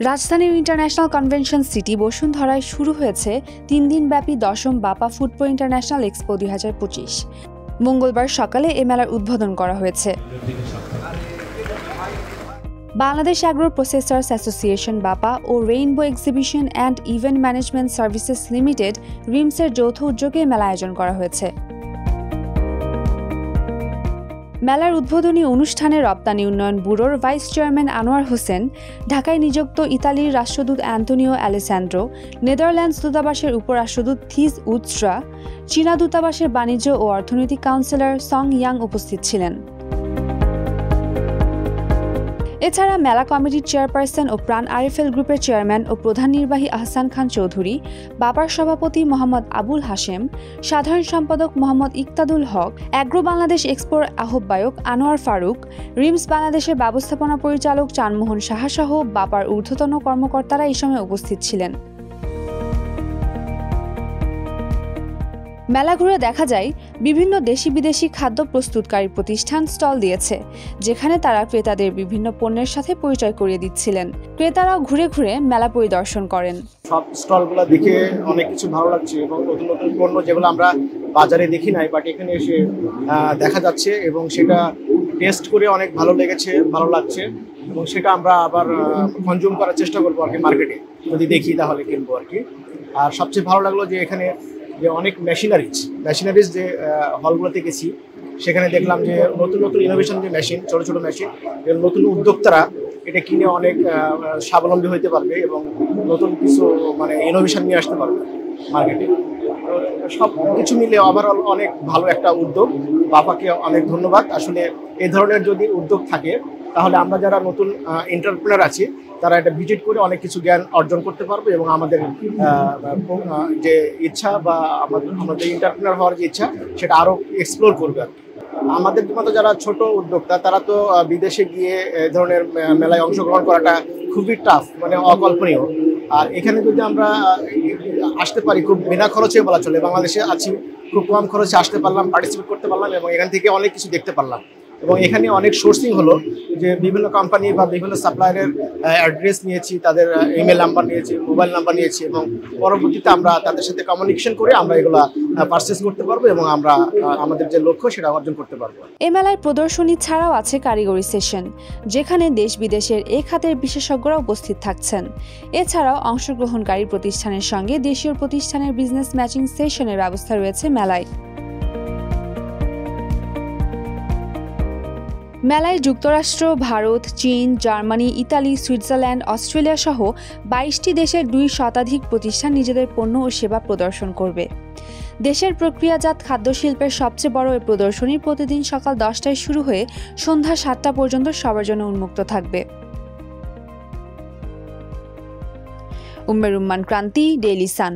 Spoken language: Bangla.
রাজধানীর ইন্টারন্যাশনাল কনভেনশন সিটি বসুন্ধরায় শুরু হয়েছে 3 দিনব্যাপী 10ম বাপা ফুডপ্রো ইন্টারন্যাশনাল এক্সপো 2025। মঙ্গলবার সকালে এ মেলার উদ্বোধন করা হয়েছে। Bangladesh agro processors association BAPA ও rainbow exhibition and event management services limited রিমসের যৌথ উদ্যোগে মেলা আয়োজন করা হয়েছে। মেলার উদ্বোধনী অনুষ্ঠানে রপ্তানি উন্নয়ন ব্যুরোর ভাইস চেয়ারম্যান আনোয়ার হোসেন, ঢাকায় নিযুক্ত ইতালির রাষ্ট্রদূত অ্যান্তোনিও অ্যালেসান্ড্রো, নেদারল্যান্ডস দূতাবাসের উপরাষ্ট্রদূত থিস উৎসরা, চীনা দূতাবাসের বাণিজ্য ও অর্থনৈতিক কাউন্সিলর সং ইয়াং উপস্থিত ছিলেন। এছাড়া মেলা কমিটির চেয়ারপারসন ও প্রাণ আরএফএল গ্রুপের চেয়ারম্যান ও প্রধান নির্বাহী আহসান খান চৌধুরী, বাপার সভাপতি মোহাম্মদ আবুল হাশেম, সাধারণ সম্পাদক মোহাম্মদ ইকতাদুল হক, অ্যাগ্রো বাংলাদেশ এক্সপোর আহ্বায়ক আনোয়ার ফারুক, রিমস বাংলাদেশের ব্যবস্থাপনা পরিচালক চানমোহন সাহা সহ বাপার ঊর্ধ্বতন কর্মকর্তারা এই সময় উপস্থিত ছিলেন। মেলা ঘুরে দেখা যায় বিভিন্ন দেশি বিদেশি খাদ্য প্রস্তুতকারী প্রতিষ্ঠান স্টল দিয়েছে, যেখানে তারা ক্রেতাদের বিভিন্ন পণ্যের সাথে পরিচয় করিয়ে দিচ্ছিলেন। ক্রেতারাও ঘুরে ঘুরে মেলা পরিদর্শন করেন। সব স্টলগুলো দেখে অনেক কিছু ভালো লাগছে এবং নতুন নতুন পণ্য যেগুলো আমরা বাজারে দেখি নাই, বাট এখানে এসে দেখা যাচ্ছে এবং সেটা টেস্ট করে অনেক ভালো লেগেছে, ভালো লাগছে এবং সেটা আমরা আবার কনজিউম করার চেষ্টা করবো আর কি। মার্কেটে যদি দেখি তাহলে কিনবো আর কি। আর সবচেয়ে ভালো লাগলো যে এখানে যে অনেক মেশিনারিজ যে হলগুলোতে গেছি, সেখানে দেখলাম যে নতুন নতুন ইনোভেশন যে মেশিন, ছোটো ছোটো মেশিন, নতুন উদ্যোক্তারা এটা কিনে অনেক স্বাবলম্বী হতে পারবে এবং নতুন কিছু ইনোভেশন নিয়ে আসতে পারবে মার্কেটে। সব কিছু মিলে ওভারঅল অনেক ভালো একটা উদ্যোগ। বাপাকে অনেক ধন্যবাদ। আসলে এই ধরনের যদি উদ্যোগ থাকে তাহলে আমরা যারা নতুন এন্টারপ্রেনার আছি তারা এটা ভিজিট করে অনেক কিছু জ্ঞান অর্জন করতে পারবে এবং আমাদের যে ইচ্ছা বা আমাদের এন্টারপ্রেনার হওয়ার যে ইচ্ছা সেটা আরও এক্সপ্লোর করবে আর কি। আমাদের মতো যারা ছোট উদ্যোক্তা তারা তো বিদেশে গিয়ে এই ধরনের মেলায় অংশগ্রহণ করাটা খুবই টাফ, অকল্পনীয়। আর এখানে যদি আমরা আসতে পারি খুব বিনা খরচে বলা চলে, বাংলাদেশে আছি, খুব কম খরচে আসতে পারলাম, পার্টিসিপেট করতে পারলাম এবং এখান থেকে অনেক কিছু দেখতে পারলাম। এবং এখানে অনেক সোর্সিং হলো, যে বিভিন্ন কোম্পানি বা বিভিন্ন সাপ্লায়ারের অ্যাড্রেস নিয়েছি, তাদের ইমেল নাম্বার নিয়েছি, মোবাইল নাম্বার নিয়েছি এবং পরবর্তীতে আমরা তাদের সাথে কমিউনিকেশন করে আমরা এগুলা পারচেস করতে পারবো এবং আমরা আমাদের যে লক্ষ্য সেটা অর্জন করতে পারবো। এ মেলায় প্রদর্শনী ছাড়াও আছে কারিগরি সেশন, যেখানে দেশ বিদেশের এ খাতের বিশেষজ্ঞরা উপস্থিত থাকছেন। এছাড়াও অংশগ্রহণকারী প্রতিষ্ঠানের সঙ্গে দেশীয় প্রতিষ্ঠানের বিজনেস ম্যাচিং সেশনের ব্যবস্থা রয়েছে মেলায়। মেলায় যুক্তরাষ্ট্র, ভারত, চীন, জার্মানি, ইতালি, সুইজারল্যান্ড, অস্ট্রেলিয়া সহ 22টি দেশের 2 শতাধিক প্রতিষ্ঠান নিজেদের পণ্য ও সেবা প্রদর্শন করবে। দেশের প্রক্রিয়াজাত খাদ্যশিল্পের সবচেয়ে বড় এই প্রদর্শনী প্রতিদিন সকাল 10টায় শুরু হয়ে সন্ধ্যা 7টা পর্যন্ত সবার জন্য উন্মুক্ত থাকবে। উম্মের রুম্মান ক্রান্তি, ডেইলি সান।